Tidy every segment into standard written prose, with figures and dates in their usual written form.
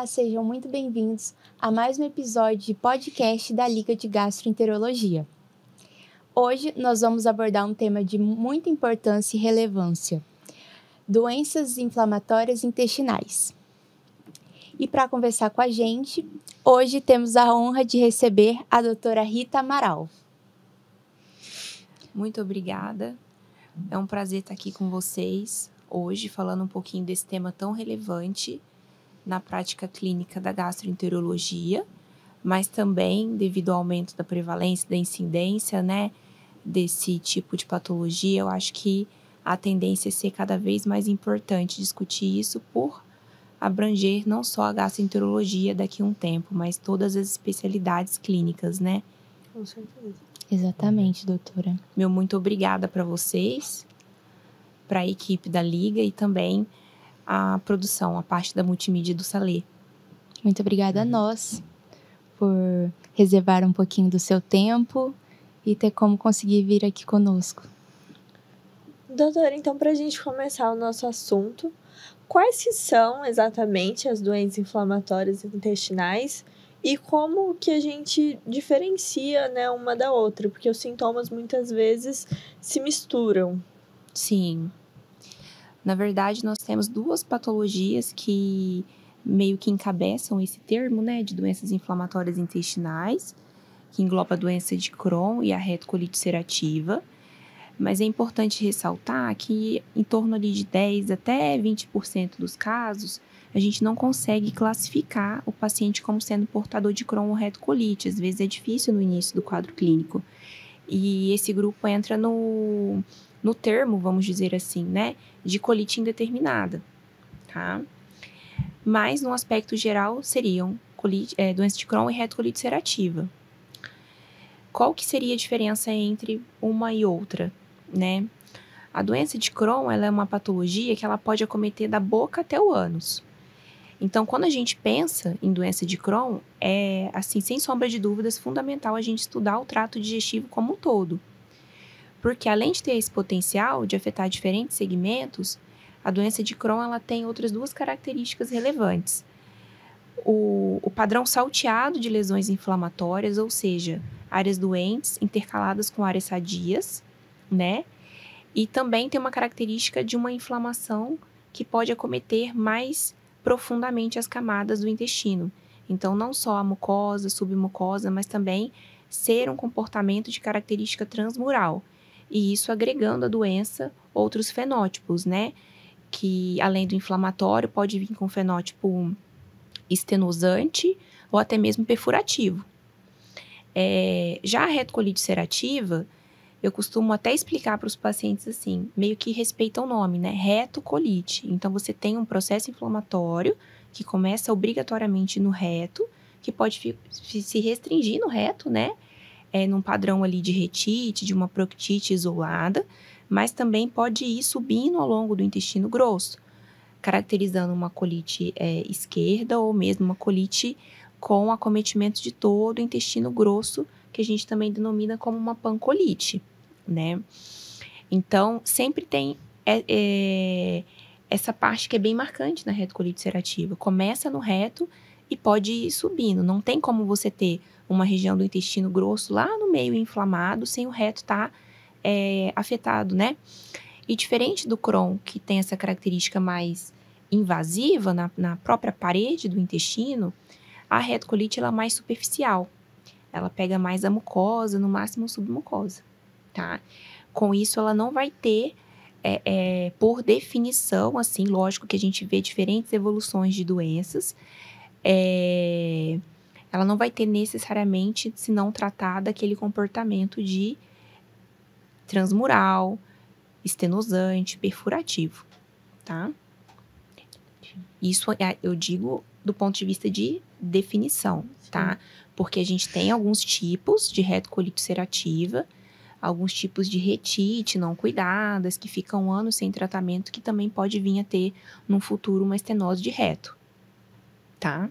sejam muito bem-vindos a mais um episódio de podcast da Liga de Gastroenterologia. Hoje nós vamos abordar um tema de muita importância e relevância: doenças inflamatórias intestinais. E para conversar com a gente, hoje temos a honra de receber a doutora Rita Amaral. Muito obrigada. É um prazer estar aqui com vocês hoje, falando um pouquinho desse tema tão relevante na prática clínica da gastroenterologia, mas também devido ao aumento da prevalência, da incidência, desse tipo de patologia, eu acho que a tendência é ser cada vez mais importante discutir isso por abranger não só a gastroenterologia daqui a um tempo, mas todas as especialidades clínicas, né? Com certeza. Exatamente, doutora. Meu muito obrigada para vocês, para a equipe da Liga e também a produção, a parte da multimídia do Salê. Muito obrigada a nós por reservar um pouquinho do seu tempo e ter como conseguir vir aqui conosco. Doutora, então, para a gente começar o nosso assunto, quais que são exatamente as doenças inflamatórias intestinais e como que a gente diferencia, uma da outra? Porque os sintomas muitas vezes se misturam. Sim. Na verdade, nós temos duas patologias que meio que encabeçam esse termo, de doenças inflamatórias intestinais, que engloba a doença de Crohn e a retocolite ulcerativa. Mas é importante ressaltar que em torno ali de 10 até 20% dos casos, a gente não consegue classificar o paciente como sendo portador de Crohn ou retocolite. Às vezes é difícil no início do quadro clínico. E esse grupo entra no termo, vamos dizer assim, de colite indeterminada, tá? Mas, no aspecto geral, seriam doença de Crohn e retocolite ulcerativa. Qual que seria a diferença entre uma e outra, A doença de Crohn, ela é uma patologia que ela pode acometer da boca até o ânus. Então, quando a gente pensa em doença de Crohn, é, assim, sem sombra de dúvidas, fundamental a gente estudar o trato digestivo como um todo. Porque, além de ter esse potencial de afetar diferentes segmentos, a doença de Crohn ela tem outras duas características relevantes. O padrão salteado de lesões inflamatórias, ou seja, áreas doentes intercaladas com áreas sadias, E também tem uma característica de uma inflamação que pode acometer mais profundamente as camadas do intestino. Então, não só a mucosa, submucosa, mas também ser um comportamento de característica transmural. E isso agregando à doença outros fenótipos, Que além do inflamatório pode vir com fenótipo estenosante ou até mesmo perfurativo. Já a retocolite ulcerativa, eu costumo até explicar para os pacientes assim, meio que respeita o nome, retocolite. Então, você tem um processo inflamatório que começa obrigatoriamente no reto, que pode se restringir no reto, num padrão ali de retite, de uma proctite isolada, mas também pode ir subindo ao longo do intestino grosso, caracterizando uma colite esquerda ou mesmo uma colite com acometimento de todo o intestino grosso, que a gente também denomina como uma pancolite, Então, sempre tem essa parte que é bem marcante na retocolite ulcerativa. Começa no reto e pode ir subindo. Não tem como você ter uma região do intestino grosso lá no meio inflamado, sem o reto estar afetado, E diferente do Crohn, que tem essa característica mais invasiva na própria parede do intestino, a retocolite ela é mais superficial. Ela pega mais a mucosa, no máximo submucosa, tá? Com isso, ela não vai ter, por definição, assim, lógico que a gente vê diferentes evoluções de doenças, ela não vai ter necessariamente, se não tratada, aquele comportamento de transmural, estenosante, perfurativo, tá? Isso eu digo do ponto de vista de definição, tá? Porque a gente tem alguns tipos de retocolite ulcerativa, alguns tipos de retite não cuidadas, que ficam anos sem tratamento, que também pode vir a ter, no futuro, uma estenose de reto, tá?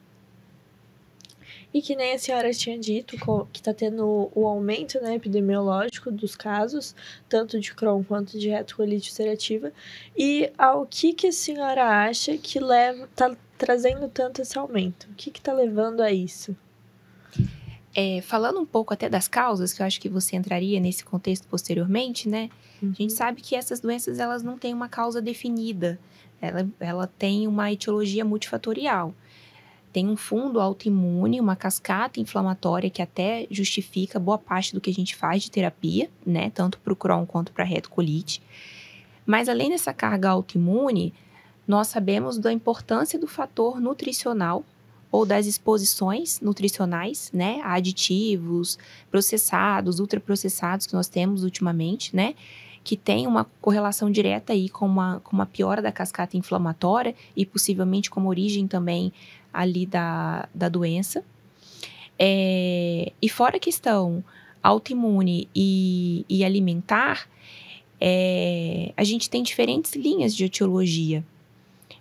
E que nem a senhora tinha dito, que está tendo o aumento epidemiológico dos casos, tanto de Crohn quanto de retocolite ulcerativa. E ao que a senhora acha que trazendo tanto esse aumento? O que está levando a isso? Falando um pouco até das causas, que eu acho que você entraria nesse contexto posteriormente, né? A gente sabe que essas doenças, elas não têm uma causa definida. Ela tem uma etiologia multifatorial. Tem um fundo autoimune, uma cascata inflamatória que até justifica boa parte do que a gente faz de terapia, né? Tanto para o Crohn quanto para a retocolite. Mas além dessa carga autoimune, nós sabemos da importância do fator nutricional ou das exposições nutricionais, né, a aditivos, processados, ultraprocessados que nós temos ultimamente, né, que tem uma correlação direta aí com uma piora da cascata inflamatória e possivelmente como origem também ali da doença. E fora a questão autoimune e alimentar, a gente tem diferentes linhas de etiologia,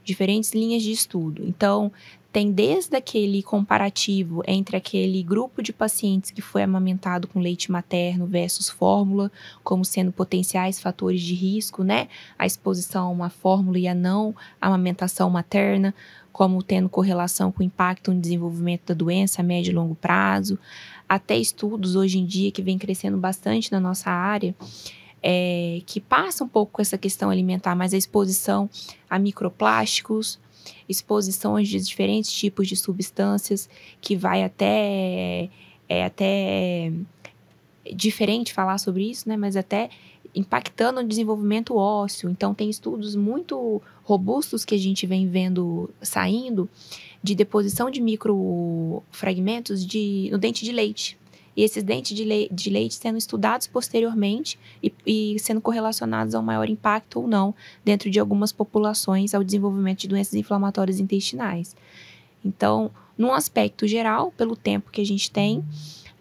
diferentes linhas de estudo. Então, tem desde aquele comparativo entre aquele grupo de pacientes que foi amamentado com leite materno versus fórmula, como sendo potenciais fatores de risco, né? A exposição a uma fórmula e a não amamentação materna, como tendo correlação com o impacto no desenvolvimento da doença a médio e longo prazo. Até estudos hoje em dia que vem crescendo bastante na nossa área, que passa um pouco com essa questão alimentar, mas a exposição a microplásticos, exposições de diferentes tipos de substâncias, que vai até diferente falar sobre isso, né? Mas até impactando no desenvolvimento ósseo. Então, tem estudos muito robustos que a gente vem vendo saindo de deposição de microfragmentos no dente de leite. E esses dentes de leite sendo estudados posteriormente e sendo correlacionados a um maior impacto ou não dentro de algumas populações ao desenvolvimento de doenças inflamatórias intestinais. Então, num aspecto geral, pelo tempo que a gente tem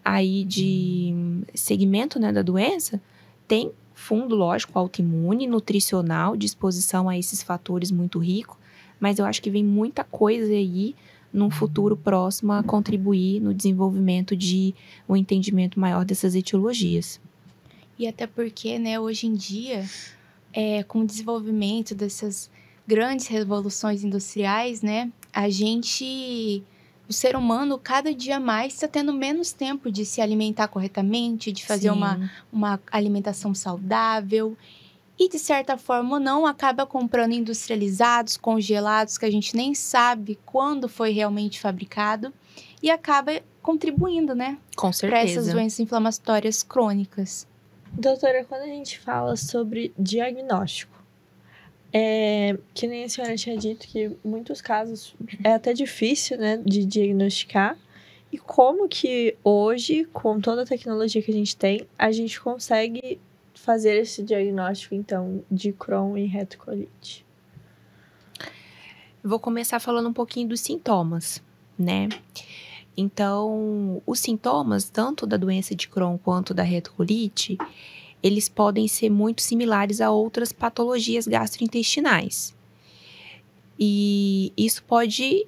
aí de segmento, né, da doença, tem fundo, lógico, autoimune, nutricional, de exposição a esses fatores muito rico, mas eu acho que vem muita coisa aí num futuro próximo a contribuir no desenvolvimento de um entendimento maior dessas etiologias. E até porque, né, hoje em dia, com o desenvolvimento dessas grandes revoluções industriais, né, o ser humano, cada dia mais está tendo menos tempo de se alimentar corretamente, de fazer uma alimentação saudável. E, de certa forma ou não, acaba comprando industrializados, congelados, que a gente nem sabe quando foi realmente fabricado. E acaba contribuindo, né? Com certeza. Para essas doenças inflamatórias crônicas. Doutora, quando a gente fala sobre diagnóstico, que nem a senhora tinha dito que em muitos casos é até difícil, né, de diagnosticar. E como que hoje, com toda a tecnologia que a gente tem, a gente consegue fazer esse diagnóstico, então, de Crohn e retocolite? Vou começar falando um pouquinho dos sintomas, né? Então, os sintomas, tanto da doença de Crohn quanto da retocolite, eles podem ser muito similares a outras patologias gastrointestinais. E isso pode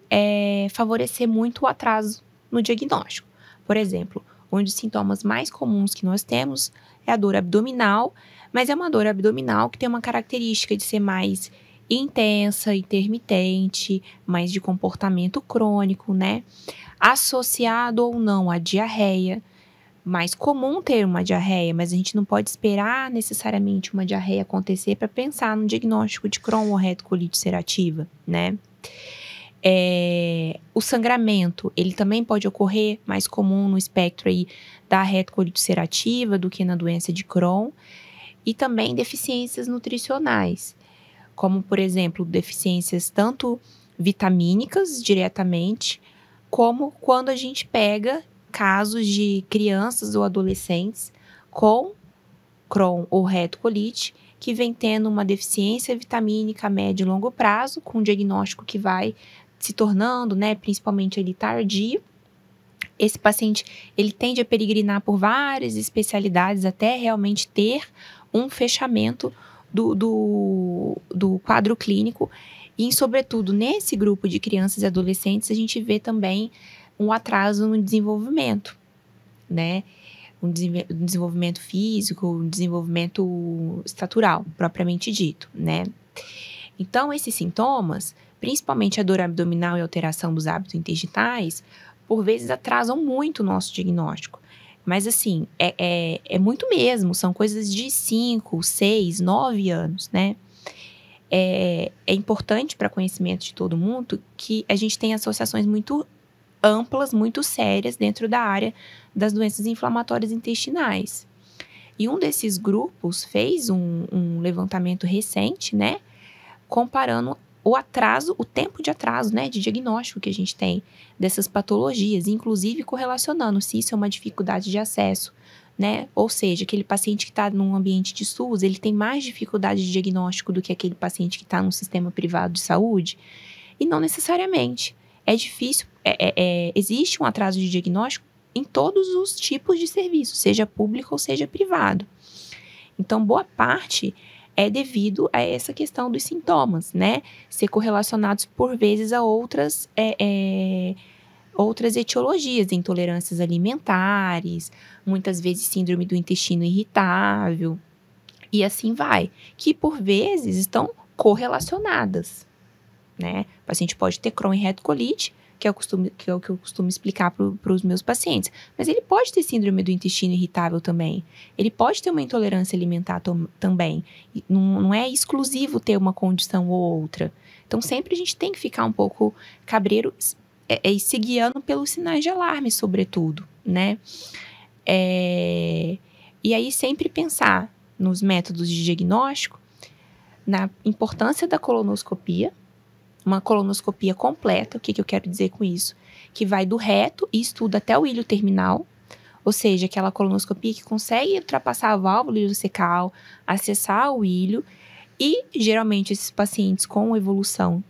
favorecer muito o atraso no diagnóstico. Por exemplo, um dos sintomas mais comuns que nós temos é a dor abdominal, mas é uma dor abdominal que tem uma característica de ser mais intensa, intermitente, mais de comportamento crônico, né? Associado ou não à diarreia. Mais comum ter uma diarreia, mas a gente não pode esperar necessariamente uma diarreia acontecer para pensar no diagnóstico de Crohn ou retocolite ulcerativa, né? O sangramento, ele também pode ocorrer, mais comum no espectro aí da retocolite ulcerativa do que na doença de Crohn, e também deficiências nutricionais, como, por exemplo, deficiências tanto vitamínicas diretamente, como quando a gente pega casos de crianças ou adolescentes com Crohn ou retocolite que vem tendo uma deficiência vitamínica a médio e longo prazo, com um diagnóstico que vai se tornando, né, principalmente ali tardio. Esse paciente, ele tende a peregrinar por várias especialidades até realmente ter um fechamento do quadro clínico. E, sobretudo, nesse grupo de crianças e adolescentes, a gente vê também um atraso no desenvolvimento, né? Um desenvolvimento físico, um desenvolvimento estatural, propriamente dito, né? Então, esses sintomas principalmente a dor abdominal e alteração dos hábitos intestinais, por vezes atrasam muito o nosso diagnóstico. Mas, assim, é muito mesmo. São coisas de 5, 6, 9 anos, né? É importante para conhecimento de todo mundo que a gente tem associações muito amplas, muito sérias dentro da área das doenças inflamatórias intestinais. E um desses grupos fez um levantamento recente, né? Comparando o tempo de atraso, né, de diagnóstico que a gente tem dessas patologias, inclusive correlacionando se isso é uma dificuldade de acesso, né, ou seja, aquele paciente que está num ambiente de SUS, ele tem mais dificuldade de diagnóstico do que aquele paciente que está num sistema privado de saúde, e não necessariamente. É difícil, existe um atraso de diagnóstico em todos os tipos de serviço, seja público ou seja privado. Então, boa parte é devido a essa questão dos sintomas, né? Ser correlacionados, por vezes, a outras etiologias, intolerâncias alimentares, muitas vezes síndrome do intestino irritável, e assim vai, que, por vezes, estão correlacionadas, né? O paciente pode ter Crohn e retocolite, que é o que eu costumo explicar para os meus pacientes. Mas ele pode ter síndrome do intestino irritável também. Ele pode ter uma intolerância alimentar também. Não é exclusivo ter uma condição ou outra. Então, sempre a gente tem que ficar um pouco cabreiro e se guiando pelos sinais de alarme, sobretudo, né? E aí, sempre pensar nos métodos de diagnóstico, na importância da colonoscopia, uma colonoscopia completa. O que eu quero dizer com isso? Que vai do reto e estuda até o ilho terminal, ou seja, aquela colonoscopia que consegue ultrapassar a válvula ileocecal, acessar o ilho, e geralmente esses pacientes com evolução,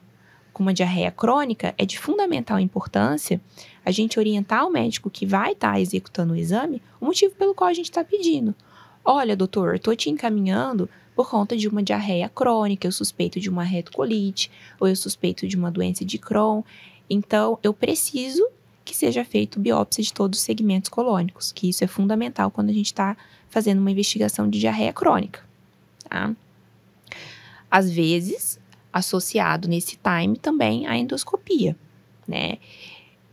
com uma diarreia crônica, é de fundamental importância a gente orientar o médico que vai estar executando o exame o motivo pelo qual a gente está pedindo. Olha, doutor, estou te encaminhando por conta de uma diarreia crônica, eu suspeito de uma retocolite, ou eu suspeito de uma doença de Crohn. Então, eu preciso que seja feito biópsia de todos os segmentos colônicos, que isso é fundamental quando a gente está fazendo uma investigação de diarreia crônica, tá? Às vezes, associado nesse time também a endoscopia, né?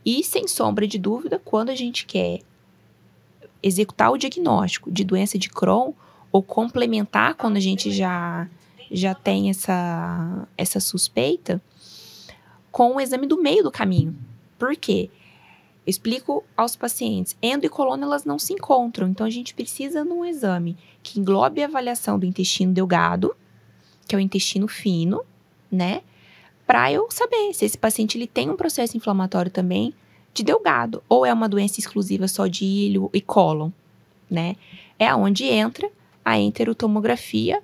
E, sem sombra de dúvida, quando a gente quer executar o diagnóstico de doença de Crohn, ou complementar quando a gente já tem essa suspeita, com o exame do meio do caminho. Por quê? Eu explico aos pacientes, endo e colon elas não se encontram, então a gente precisa de um exame que englobe a avaliação do intestino delgado, que é o intestino fino, né? Para eu saber se esse paciente ele tem um processo inflamatório também de delgado, ou é uma doença exclusiva só de ilho e cólon, né? É aonde entra a enterotomografia,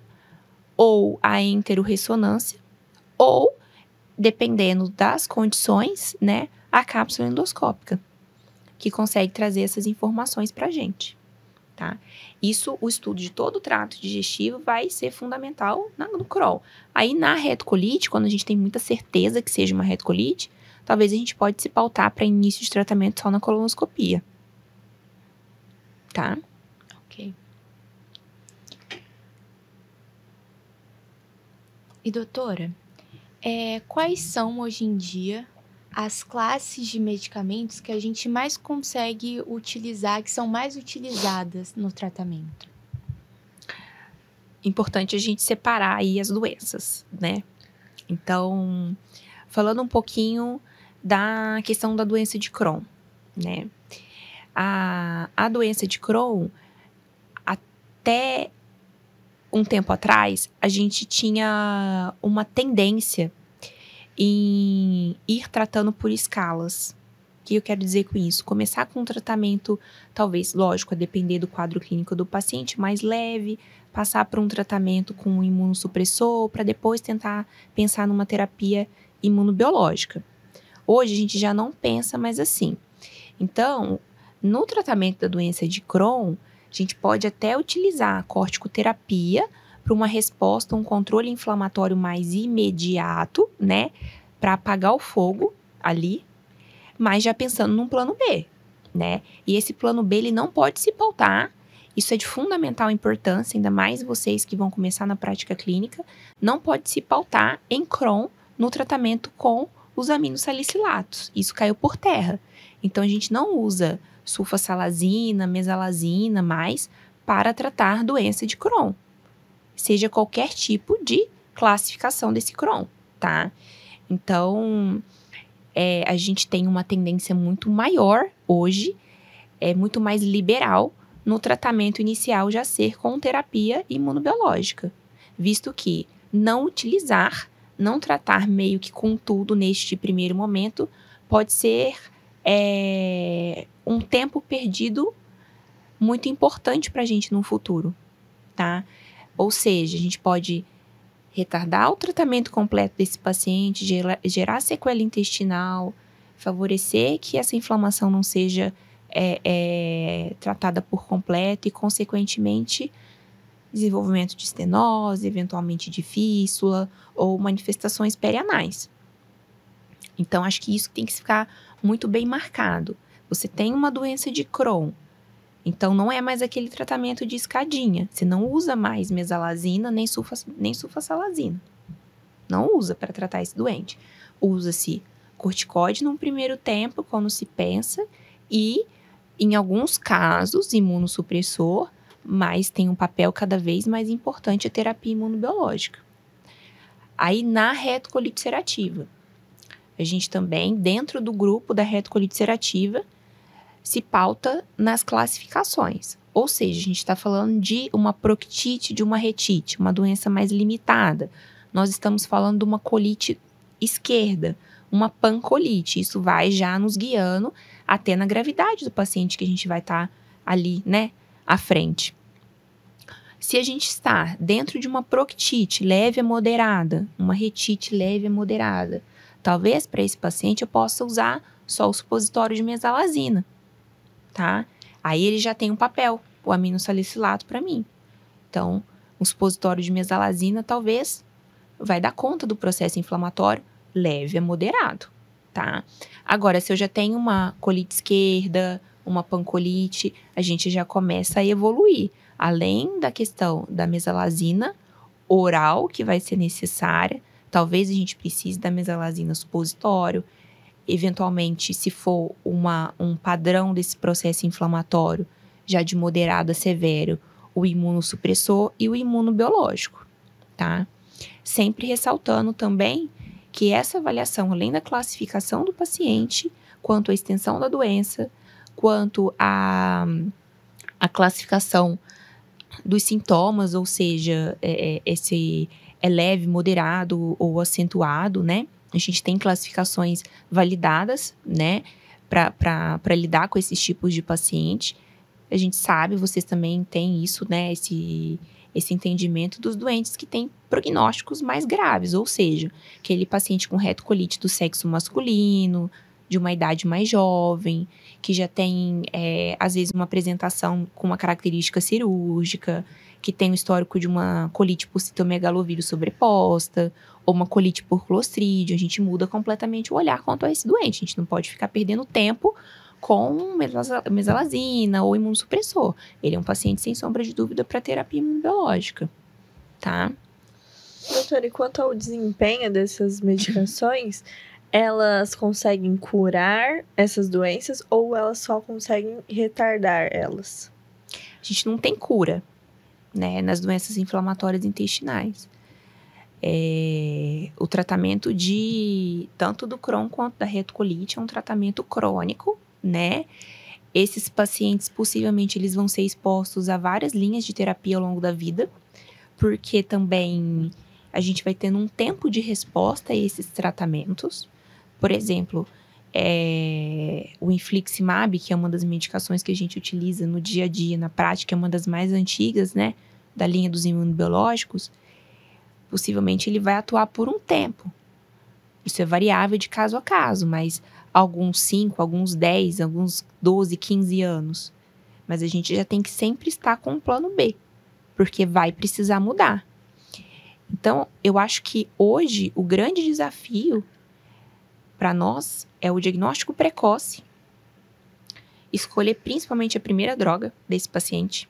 ou a enteroressonância, ou, dependendo das condições, né, a cápsula endoscópica, que consegue trazer essas informações para a gente, tá? Isso, o estudo de todo o trato digestivo vai ser fundamental no Crohn. Aí, na retocolite, quando a gente tem muita certeza que seja uma retocolite, talvez a gente pode se pautar para início de tratamento só na colonoscopia, tá? Ok. E doutora, quais são hoje em dia as classes de medicamentos que a gente mais consegue utilizar, que são mais utilizadas no tratamento? Importante a gente separar aí as doenças, né? Então, falando um pouquinho da questão da doença de Crohn, né? A doença de Crohn, até um tempo atrás, a gente tinha uma tendência em ir tratando por escalas. O que eu quero dizer com isso? Começar com um tratamento, talvez, lógico, a depender do quadro clínico do paciente, mais leve, passar por um tratamento com um imunossupressor, para depois tentar pensar numa terapia imunobiológica. Hoje, a gente já não pensa mais assim. Então, no tratamento da doença de Crohn, a gente pode até utilizar a corticoterapia para uma resposta, um controle inflamatório mais imediato, né? Para apagar o fogo ali, mas já pensando num plano B, né? E esse plano B, ele não pode se pautar, isso é de fundamental importância, ainda mais vocês que vão começar na prática clínica, não pode se pautar em Crohn no tratamento com os aminosalicilatos. Isso caiu por terra. Então, a gente não usa sulfasalazina, mesalazina mais para tratar doença de Crohn. Seja qualquer tipo de classificação desse Crohn, tá? Então, a gente tem uma tendência muito maior hoje, muito mais liberal no tratamento inicial já ser com terapia imunobiológica, visto que não tratar meio que com tudo neste primeiro momento pode ser um tempo perdido muito importante para a gente no futuro, tá? Ou seja, a gente pode retardar o tratamento completo desse paciente, gerar sequela intestinal, favorecer que essa inflamação não seja tratada por completo e, consequentemente, desenvolvimento de estenose, eventualmente de fístula ou manifestações perianais. Então, acho que isso tem que ficar muito bem marcado. Você tem uma doença de Crohn, então não é mais aquele tratamento de escadinha. Você não usa mais mesalazina nem sulfasalazina. Não usa para tratar esse doente. Usa-se corticoide num primeiro tempo, quando se pensa, e, em alguns casos, imunossupressor, mas tem um papel cada vez mais importante a terapia imunobiológica. Aí, na retocolite ulcerativa, a gente também, dentro do grupo da retocolite ulcerativa, se pauta nas classificações. Ou seja, a gente está falando de uma proctite, de uma retite, uma doença mais limitada. Nós estamos falando de uma colite esquerda, uma pancolite. Isso vai já nos guiando até na gravidade do paciente que a gente vai estar ali, né, à frente. Se a gente está dentro de uma proctite leve a moderada, uma retite leve a moderada, talvez para esse paciente eu possa usar só o supositório de mesalazina, tá? Aí ele já tem um papel, o aminosalicilato para mim. Então, o supositório de mesalazina talvez vai dar conta do processo inflamatório leve a moderado, tá? Agora, se eu já tenho uma colite esquerda, uma pancolite, a gente já começa a evoluir. Além da questão da mesalazina oral, que vai ser necessária, talvez a gente precise da mesalazina supositório. Eventualmente, se for um padrão desse processo inflamatório, já de moderado a severo, o imunossupressor e o imunobiológico, tá? Sempre ressaltando também que essa avaliação, além da classificação do paciente, quanto à extensão da doença, quanto à classificação dos sintomas, ou seja, esse é leve, moderado ou acentuado, né? A gente tem classificações validadas, né, para lidar com esses tipos de paciente. A gente sabe, vocês também têm isso, né, esse entendimento dos doentes que têm prognósticos mais graves, ou seja, aquele paciente com retocolite do sexo masculino, de uma idade mais jovem, que já tem, às vezes, uma apresentação com uma característica cirúrgica, que tem o histórico de uma colite por citomegalovírus sobreposta, ou uma colite por clostridio. A gente muda completamente o olhar quanto a esse doente. A gente não pode ficar perdendo tempo com mesalazina ou imunossupressor. Ele é um paciente, sem sombra de dúvida, para terapia imunobiológica, tá? Doutora, e quanto ao desempenho dessas medicações, elas conseguem curar essas doenças ou elas só conseguem retardar elas? A gente não tem cura, né, nas doenças inflamatórias intestinais. O tratamento tanto do Crohn quanto da retocolite é um tratamento crônico, né? Esses pacientes, possivelmente, eles vão ser expostos a várias linhas de terapia ao longo da vida, porque também a gente vai tendo um tempo de resposta a esses tratamentos. Por exemplo, o infliximab, que é uma das medicações que a gente utiliza no dia a dia, na prática, é uma das mais antigas, né, da linha dos imunobiológicos. Possivelmente ele vai atuar por um tempo. Isso é variável de caso a caso, mas alguns 5, alguns 10, alguns 12, 15 anos. Mas a gente já tem que sempre estar com um plano B, porque vai precisar mudar. Então, eu acho que hoje o grande desafio para nós é o diagnóstico precoce, escolher principalmente a primeira droga desse paciente,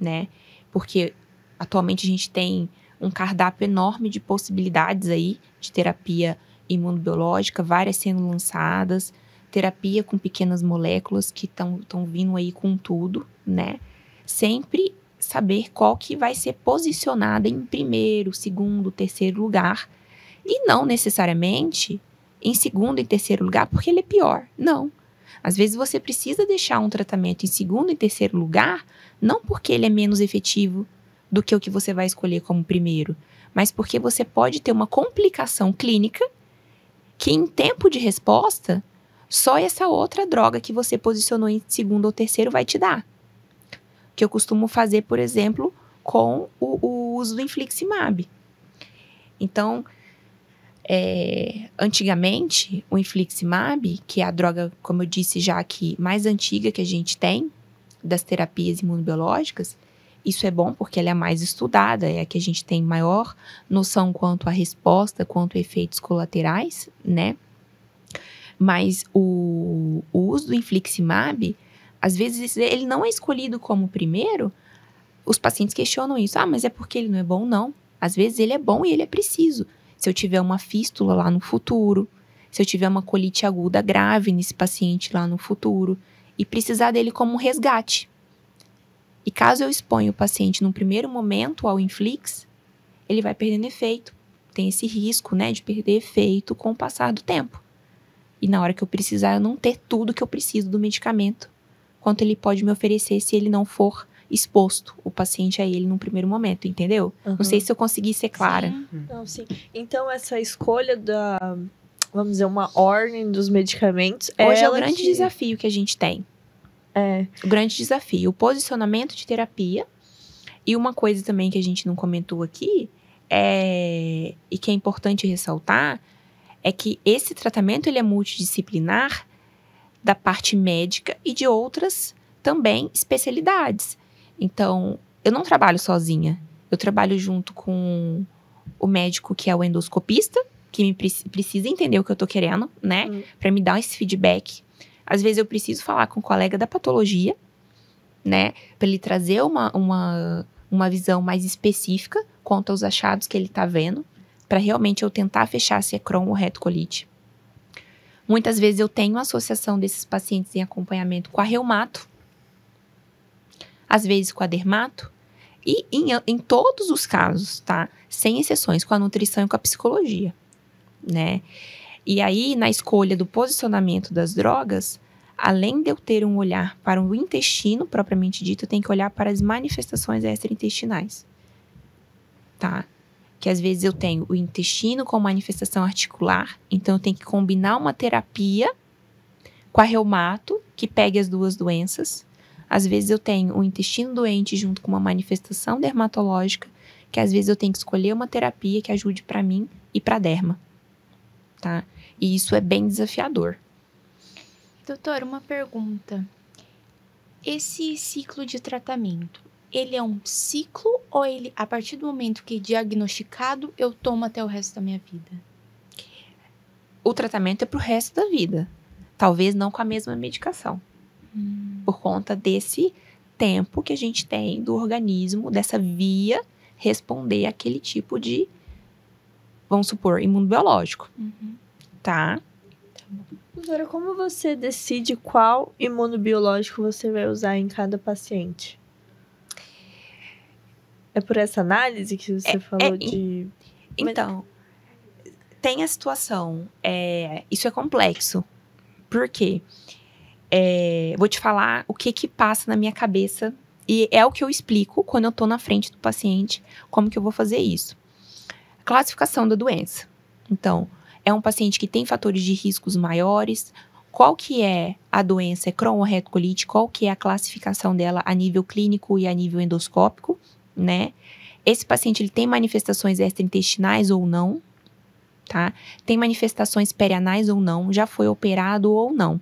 né? Porque atualmente a gente tem um cardápio enorme de possibilidades aí de terapia imunobiológica, várias sendo lançadas, terapia com pequenas moléculas que estão vindo aí com tudo, né? Sempre saber qual que vai ser posicionada em primeiro, segundo, terceiro lugar, e não necessariamente em segundo e terceiro lugar porque ele é pior, não. Às vezes você precisa deixar um tratamento em segundo e terceiro lugar, não porque ele é menos efetivo do que o que você vai escolher como primeiro, mas porque você pode ter uma complicação clínica que em tempo de resposta, só essa outra droga que você posicionou em segundo ou terceiro vai te dar. Que eu costumo fazer, por exemplo, com o uso do infliximab. Então, antigamente, o infliximab, que é a droga, como eu disse já aqui, mais antiga que a gente tem, das terapias imunobiológicas, isso é bom porque ela é a mais estudada, é a que a gente tem maior noção quanto à resposta, quanto a efeitos colaterais, né? Mas o uso do infliximab, às vezes ele não é escolhido como primeiro, os pacientes questionam isso. Ah, mas é porque ele não é bom? Não. Às vezes ele é bom e ele é preciso. Se eu tiver uma fístula lá no futuro, se eu tiver uma colite aguda grave nesse paciente lá no futuro, e precisar dele como um resgate. E caso eu exponha o paciente num primeiro momento ao inflix, ele vai perdendo efeito. Tem esse risco, né, de perder efeito com o passar do tempo. E na hora que eu precisar, eu não ter tudo que eu preciso do medicamento, quanto ele pode me oferecer se ele não for exposto, o paciente, a ele num primeiro momento, entendeu? Uhum. Não sei se eu consegui ser clara. Sim. Não, sim. Então, essa escolha da, vamos dizer, uma ordem dos medicamentos... Hoje é o grande desafio que a gente tem. É. O grande desafio, o posicionamento de terapia. E uma coisa também que a gente não comentou aqui, e que é importante ressaltar, é que esse tratamento ele é multidisciplinar da parte médica e de outras também especialidades. Então, eu não trabalho sozinha. Eu trabalho junto com o médico que é o endoscopista, que precisa entender o que eu tô querendo, né? Pra me dar esse feedback. Às vezes eu preciso falar com o colega da patologia, né? Pra ele trazer uma visão mais específica quanto aos achados que ele tá vendo, para realmente eu tentar fechar se é Crohn ou retocolite. Muitas vezes eu tenho associação desses pacientes em acompanhamento com a reumato, às vezes com a dermato, e em todos os casos, tá? Sem exceções, com a nutrição e com a psicologia, né? E aí, na escolha do posicionamento das drogas, além de eu ter um olhar para o intestino, propriamente dito, eu tenho que olhar para as manifestações extraintestinais, tá? Que às vezes eu tenho o intestino com manifestação articular, então eu tenho que combinar uma terapia com a reumato, que pegue as duas doenças. Às vezes eu tenho o intestino doente junto com uma manifestação dermatológica, que às vezes eu tenho que escolher uma terapia que ajude para mim e para derma, tá? E isso é bem desafiador. Doutor, uma pergunta. Esse ciclo de tratamento, ele é um ciclo ou ele, a partir do momento que é diagnosticado, eu tomo até o resto da minha vida? O tratamento é pro resto da vida. Talvez não com a mesma medicação. Por conta desse tempo que a gente tem do organismo, dessa via responder àquele tipo de, vamos supor, imunobiológico. Tá? Doutora, como você decide qual imunobiológico você vai usar em cada paciente? É por essa análise que você falou de... Então, tem a situação, isso é complexo. Por quê? Vou te falar o que passa na minha cabeça, e é o que eu explico quando eu tô na frente do paciente, como que eu vou fazer isso. Classificação da doença. Então, é um paciente que tem fatores de riscos maiores, qual que é a doença, é Crohn ou retocolite, qual que é a classificação dela a nível clínico e a nível endoscópico, né? Esse paciente, ele tem manifestações extraintestinais ou não, tá? Tem manifestações perianais ou não, já foi operado ou não.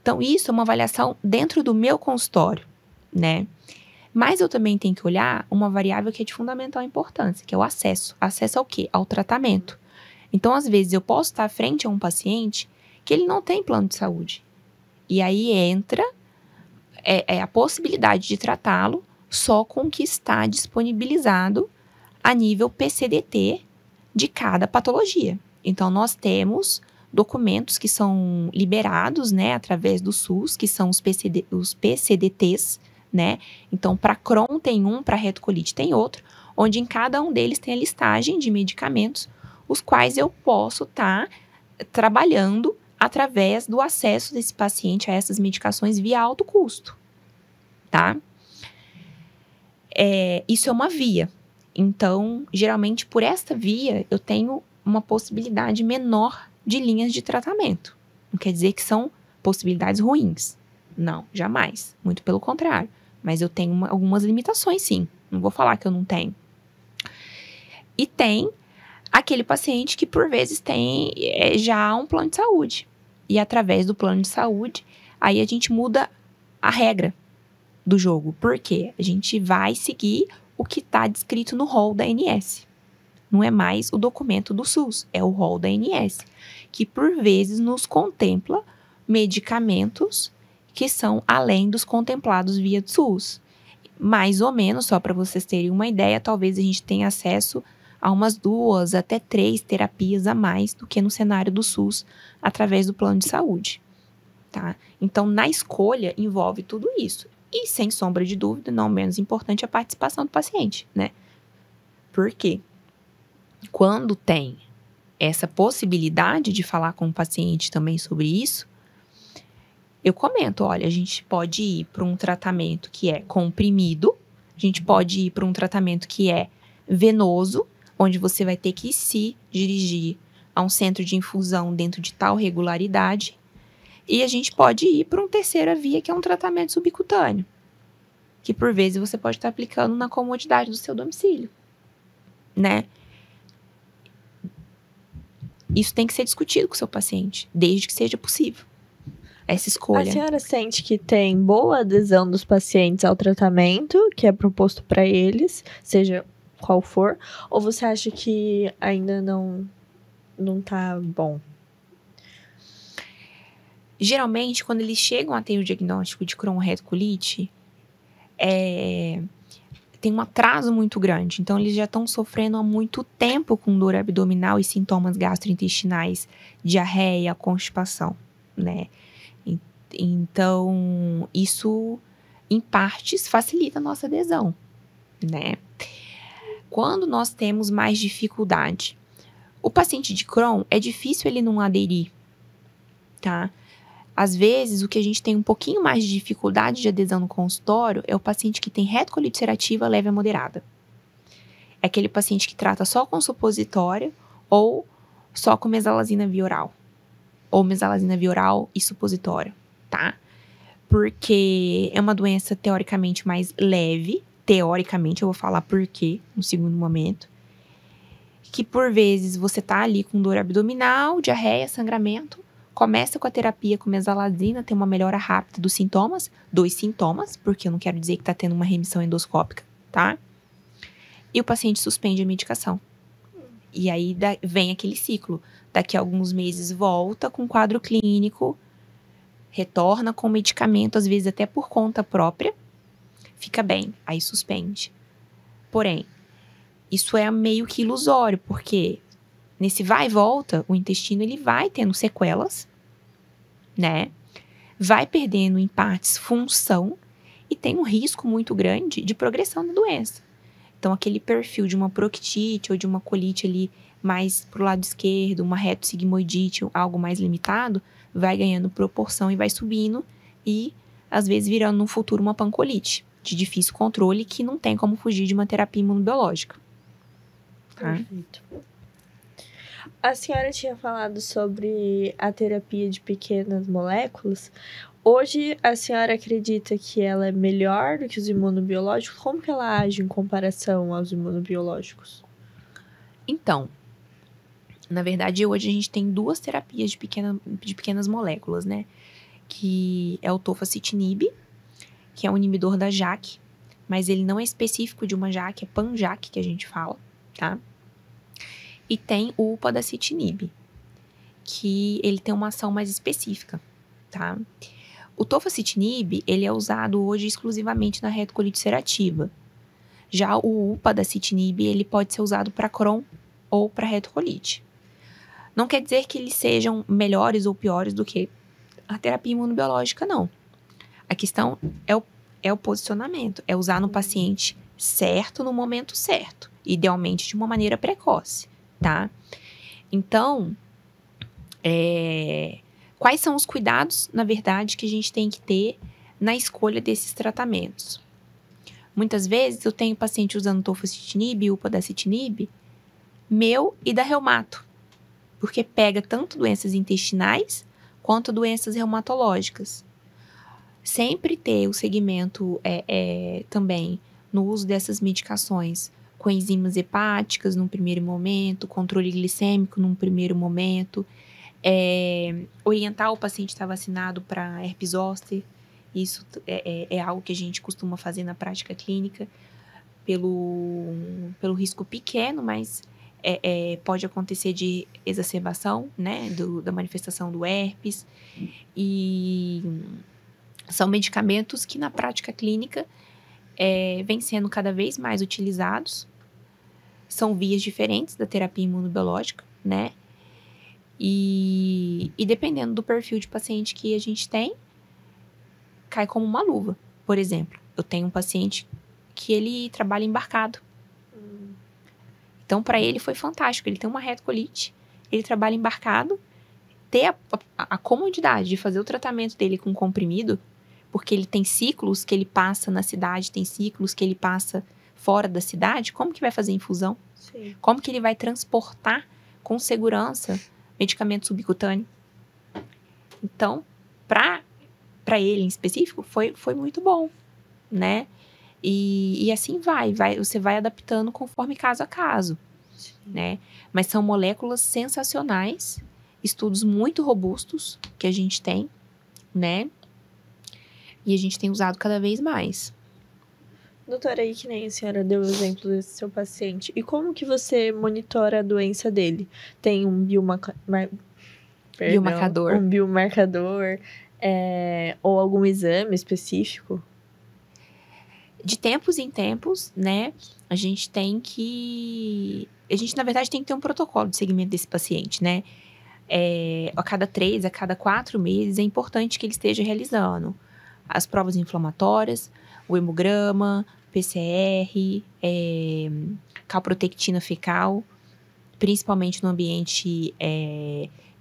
Então, isso é uma avaliação dentro do meu consultório, né? Mas eu também tenho que olhar uma variável que é de fundamental importância, que é o acesso. Acesso ao quê? Ao tratamento. Então, às vezes, eu posso estar frente a um paciente que ele não tem plano de saúde. E aí entra a possibilidade de tratá-lo só com o que está disponibilizado a nível PCDT de cada patologia. Então, nós temos documentos que são liberados, né, através do SUS, que são os PCDTs, né? Então, para Crohn tem um, para retocolite tem outro, onde em cada um deles tem a listagem de medicamentos, os quais eu posso estar trabalhando através do acesso desse paciente a essas medicações via alto custo, tá? Isso é uma via. Então, geralmente, por esta via, eu tenho uma possibilidade menor de linhas de tratamento. Não quer dizer que são possibilidades ruins. Não, jamais. Muito pelo contrário. Mas eu tenho algumas limitações, sim. Não vou falar que eu não tenho. E tem aquele paciente que, por vezes, tem já um plano de saúde. E, através do plano de saúde, aí a gente muda a regra do jogo. Por quê? A gente vai seguir o que está descrito no rol da ANS. Não é mais o documento do SUS, é o rol da ANS, que por vezes nos contempla medicamentos que são além dos contemplados via SUS. Mais ou menos, só para vocês terem uma ideia, talvez a gente tenha acesso a umas 2 até 3 terapias a mais do que no cenário do SUS, através do plano de saúde, tá? Então, na escolha, envolve tudo isso. E, sem sombra de dúvida, não menos importante, a participação do paciente, né? Por quê? Quando tem essa possibilidade de falar com o paciente também sobre isso, eu comento, olha, a gente pode ir para um tratamento que é comprimido, a gente pode ir para um tratamento que é venoso, onde você vai ter que se dirigir a um centro de infusão dentro de tal regularidade, e a gente pode ir para uma terceira via, que é um tratamento subcutâneo, que por vezes você pode estar aplicando na comodidade do seu domicílio, né? Isso tem que ser discutido com o seu paciente, desde que seja possível essa escolha. A senhora sente que tem boa adesão dos pacientes ao tratamento que é proposto para eles, seja qual for, ou você acha que ainda não tá bom? Geralmente, quando eles chegam a ter o diagnóstico de Crohn retocolite, tem um atraso muito grande. Então, eles já estão sofrendo há muito tempo com dor abdominal e sintomas gastrointestinais, diarreia, constipação, né? Então, isso, em partes, facilita a nossa adesão, né? Quando nós temos mais dificuldade, o paciente de Crohn, é difícil ele não aderir, tá? Às vezes, o que a gente tem um pouquinho mais de dificuldade de adesão no consultório é o paciente que tem retocolite ulcerativa leve a moderada. É aquele paciente que trata só com supositório ou só com mesalazina via oral. Ou mesalazina via oral e supositório, tá? Porque é uma doença teoricamente mais leve. Teoricamente, eu vou falar por quê no segundo momento. Que por vezes você tá ali com dor abdominal, diarreia, sangramento. Começa com a terapia com mesalazina, tem uma melhora rápida dos sintomas, porque eu não quero dizer que tá tendo uma remissão endoscópica, tá? E o paciente suspende a medicação. E aí vem aquele ciclo. Daqui a alguns meses volta com quadro clínico, retorna com medicamento, às vezes até por conta própria, fica bem, aí suspende. Porém, isso é meio que ilusório, porque nesse vai e volta, o intestino ele vai tendo sequelas, né? Vai perdendo em partes função e tem um risco muito grande de progressão da doença. Então, aquele perfil de uma proctite ou de uma colite ali mais pro lado esquerdo, uma retosigmoidite, algo mais limitado, vai ganhando proporção e vai subindo e, às vezes, virando no futuro uma pancolite de difícil controle que não tem como fugir de uma terapia imunobiológica. Tá? Perfeito. A senhora tinha falado sobre a terapia de pequenas moléculas. Hoje, a senhora acredita que ela é melhor do que os imunobiológicos? Como que ela age em comparação aos imunobiológicos? Então, na verdade, hoje a gente tem 2 terapias de pequenas moléculas, né? Que é o tofacitinib, que é um inibidor da JAK, mas ele não é específico de uma JAK, é pan-JAK que a gente fala, tá? E tem o upadacitinib, que ele tem uma ação mais específica, tá? O tofacitinib, ele é usado hoje exclusivamente na retocolite ulcerativa. Já o upadacitinib, ele pode ser usado para Crohn ou para retocolite. Não quer dizer que eles sejam melhores ou piores do que a terapia imunobiológica, não. A questão é o posicionamento, é usar no paciente certo, no momento certo. Idealmente de uma maneira precoce, tá? Então, quais são os cuidados, na verdade, que a gente tem que ter na escolha desses tratamentos? Muitas vezes eu tenho paciente usando tofacitinib e upadacitinib, meu e da reumato, porque pega tanto doenças intestinais quanto doenças reumatológicas. Sempre ter o segmento também no uso dessas medicações com enzimas hepáticas num primeiro momento, controle glicêmico num primeiro momento, orientar o paciente a estar vacinado para herpes zoster. Isso é algo que a gente costuma fazer na prática clínica pelo risco pequeno, mas pode acontecer de exacerbação, né, da manifestação do herpes. E são medicamentos que na prática clínica vêm sendo cada vez mais utilizados. São vias diferentes da terapia imunobiológica, né? E dependendo do perfil de paciente que a gente tem, cai como uma luva. Por exemplo, eu tenho um paciente que ele trabalha embarcado. Então, para ele foi fantástico. Ele tem uma retocolite, ele trabalha embarcado, ter a comodidade de fazer o tratamento dele com comprimido, porque ele tem ciclos que ele passa na cidade, tem ciclos que ele passa fora da cidade, como que vai fazer infusão? Sim. Como que ele vai transportar com segurança medicamento subcutâneo? Então, para ele em específico, foi muito bom, né? E assim você vai adaptando conforme caso a caso, né? Mas são moléculas sensacionais, estudos muito robustos que a gente tem, né? E a gente tem usado cada vez mais. Doutora, aí que nem a senhora deu o exemplo desse seu paciente. E como que você monitora a doença dele? Tem um biomarcador. Um biomarcador ou algum exame específico? De tempos em tempos, né, a gente, na verdade, tem que ter um protocolo de seguimento desse paciente, né? A cada 3, a cada 4 meses, é importante que ele esteja realizando as provas inflamatórias, o hemograma, PCR, calprotectina fecal, principalmente no ambiente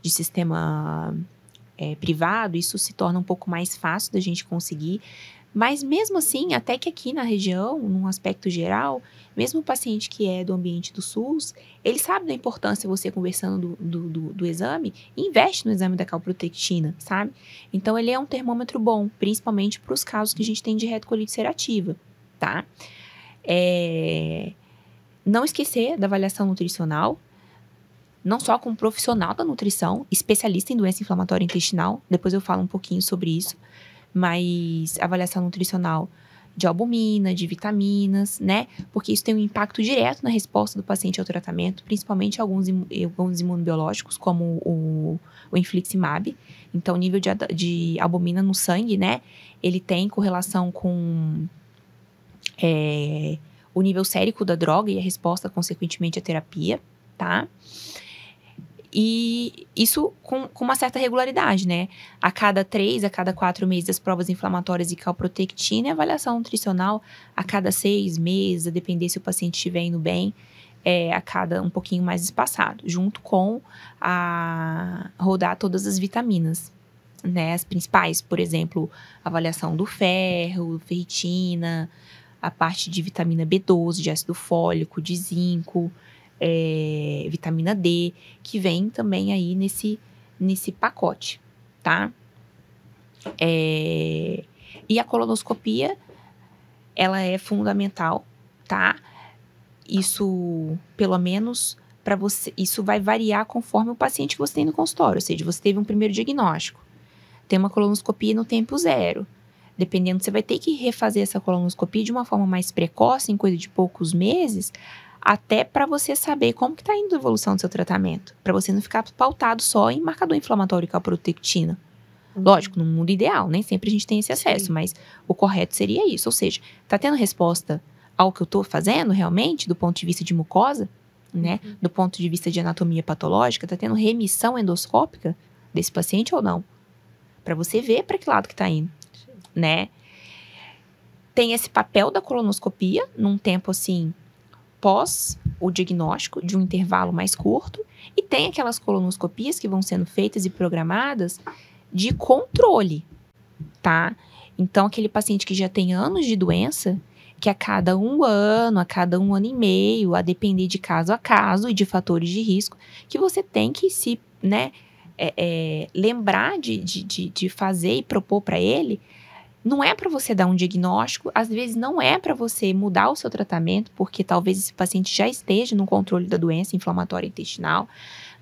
de sistema privado. Isso se torna um pouco mais fácil da gente conseguir. Mas mesmo assim, até que aqui na região, num aspecto geral, mesmo o paciente que é do ambiente do SUS, ele sabe da importância, você conversando do exame, e investe no exame da calprotectina, sabe? Então, ele é um termômetro bom, principalmente para os casos que a gente tem de retocolite ulcerativa, tá? Não esquecer da avaliação nutricional, não só com um profissional da nutrição, especialista em doença inflamatória intestinal, depois eu falo um pouquinho sobre isso, mas avaliação nutricional de albumina, de vitaminas, né? Porque isso tem um impacto direto na resposta do paciente ao tratamento, principalmente alguns imunobiológicos, como o infliximab. Então, o nível de albumina no sangue, né? Ele tem correlação com o nível sérico da droga e a resposta, consequentemente, à terapia, tá? E isso com uma certa regularidade, né? A cada 3, a cada 4 meses, as provas inflamatórias e calprotectina, e a avaliação nutricional a cada 6 meses, a depender se o paciente estiver indo bem, a cada um pouquinho mais espaçado, junto com rodar todas as vitaminas, né? As principais, por exemplo, avaliação do ferro, ferritina, a parte de vitamina B12, de ácido fólico, de zinco, vitamina D, que vem também aí nesse pacote, tá? E a colonoscopia, ela é fundamental, tá? Isso, pelo menos, para você, isso vai variar conforme o paciente que você tem no consultório, ou seja, você teve um primeiro diagnóstico, tem uma colonoscopia no tempo 0. Dependendo, você vai ter que refazer essa colonoscopia de uma forma mais precoce, em coisa de poucos meses, até para você saber como que tá indo a evolução do seu tratamento, para você não ficar pautado só em marcador inflamatório e calprotectina. Lógico, no mundo ideal, nem sempre a gente tem esse acesso, mas o correto seria isso, ou seja, tá tendo resposta ao que eu tô fazendo realmente, do ponto de vista de mucosa, né? Do ponto de vista de anatomia patológica, tá tendo remissão endoscópica desse paciente ou não? Para você ver para que lado que tá indo, né? Tem esse papel da colonoscopia num tempo assim, pós o diagnóstico, de um intervalo mais curto, e tem aquelas colonoscopias que vão sendo feitas e programadas de controle, tá? Então, aquele paciente que já tem anos de doença, que a cada um ano e meio, a depender de caso a caso e de fatores de risco, que você tem que se, né, lembrar de fazer e propor para ele. Não é para você dar um diagnóstico, às vezes não é para você mudar o seu tratamento, porque talvez esse paciente já esteja no controle da doença inflamatória intestinal,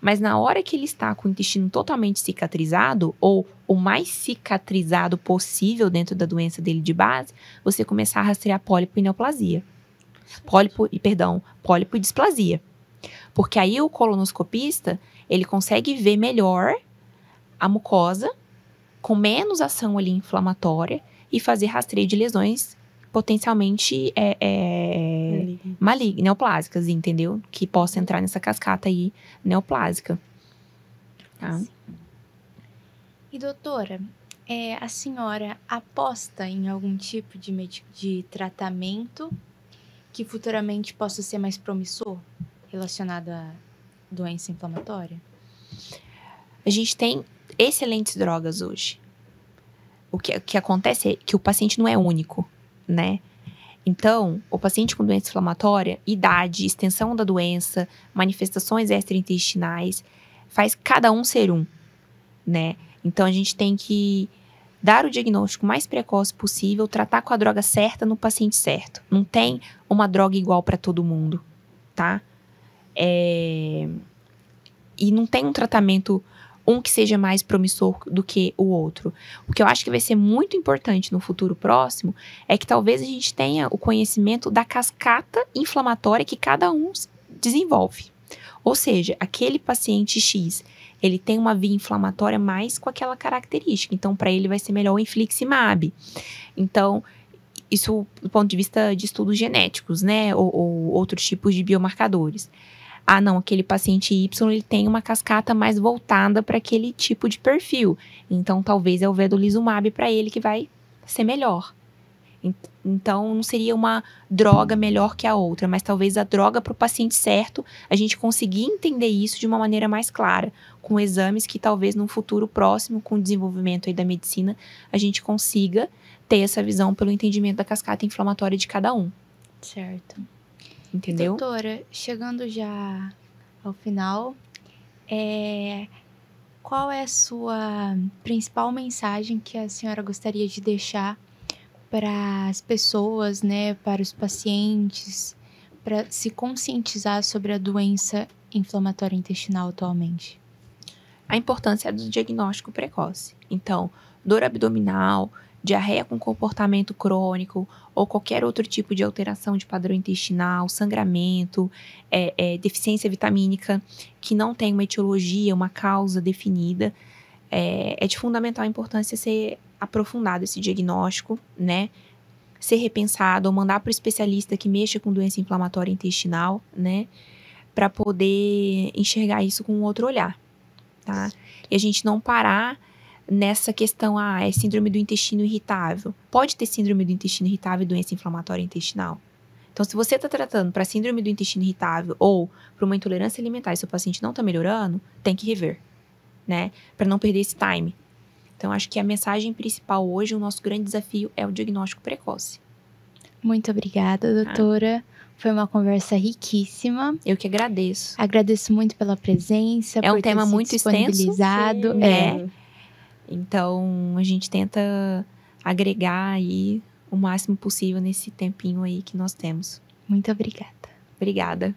mas na hora que ele está com o intestino totalmente cicatrizado, ou o mais cicatrizado possível dentro da doença dele de base, você começar a rastrear pólipo e neoplasia. Pólipo e displasia. Porque aí o colonoscopista, ele consegue ver melhor a mucosa, com menos ação ali inflamatória, e fazer rastreio de lesões potencialmente malignas, neoplásicas, entendeu? Que possa entrar nessa cascata aí neoplásica. Tá? E doutora, a senhora aposta em algum tipo de tratamento que futuramente possa ser mais promissor relacionado à doença inflamatória? A gente tem excelentes drogas hoje. O que acontece é que o paciente não é único, né? Então, o paciente com doença inflamatória, idade, extensão da doença, manifestações extraintestinais, faz cada um ser um, né? Então, a gente tem que dar o diagnóstico mais precoce possível, tratar com a droga certa no paciente certo. Não tem uma droga igual para todo mundo, tá? E não tem um tratamento que seja mais promissor do que o outro. O que eu acho que vai ser muito importante no futuro próximo é que talvez a gente tenha o conhecimento da cascata inflamatória que cada um desenvolve. Ou seja, aquele paciente X, ele tem uma via inflamatória mais com aquela característica. Então, para ele vai ser melhor o infliximab. Então, isso do ponto de vista de estudos genéticos, né? Ou outros tipos de biomarcadores. Ah, não, aquele paciente Y, ele tem uma cascata mais voltada para aquele tipo de perfil. Então, talvez é o vedolizumab para ele que vai ser melhor. Então, não seria uma droga melhor que a outra, mas talvez a droga para o paciente certo, a gente conseguir entender isso de uma maneira mais clara, com exames que talvez num futuro próximo, com o desenvolvimento aí da medicina, a gente consiga ter essa visão pelo entendimento da cascata inflamatória de cada um. Certo. Entendeu? Doutora, chegando já ao final, qual é a sua principal mensagem que a senhora gostaria de deixar para as pessoas, né, para os pacientes, para se conscientizar sobre a doença inflamatória intestinal atualmente? A importância do diagnóstico precoce. Então, dor abdominal, diarreia com comportamento crônico ou qualquer outro tipo de alteração de padrão intestinal, sangramento, deficiência vitamínica que não tem uma etiologia, uma causa definida, é de fundamental importância ser aprofundado esse diagnóstico, né? Ser repensado ou mandar para o especialista que mexa com doença inflamatória intestinal, né? Para poder enxergar isso com um outro olhar, tá? E a gente não parar nessa questão, é síndrome do intestino irritável. Pode ter síndrome do intestino irritável e doença inflamatória intestinal. Então, se você está tratando para síndrome do intestino irritável ou para uma intolerância alimentar e seu paciente não está melhorando, tem que rever, né? Para não perder esse time. Então, acho que a mensagem principal hoje, o nosso grande desafio é o diagnóstico precoce. Muito obrigada, doutora. Foi uma conversa riquíssima. Eu que agradeço. Agradeço muito pela presença. É um tema muito extenso. Sim. Então, a gente tenta agregar aí o máximo possível nesse tempinho aí que nós temos. Muito obrigada. Obrigada.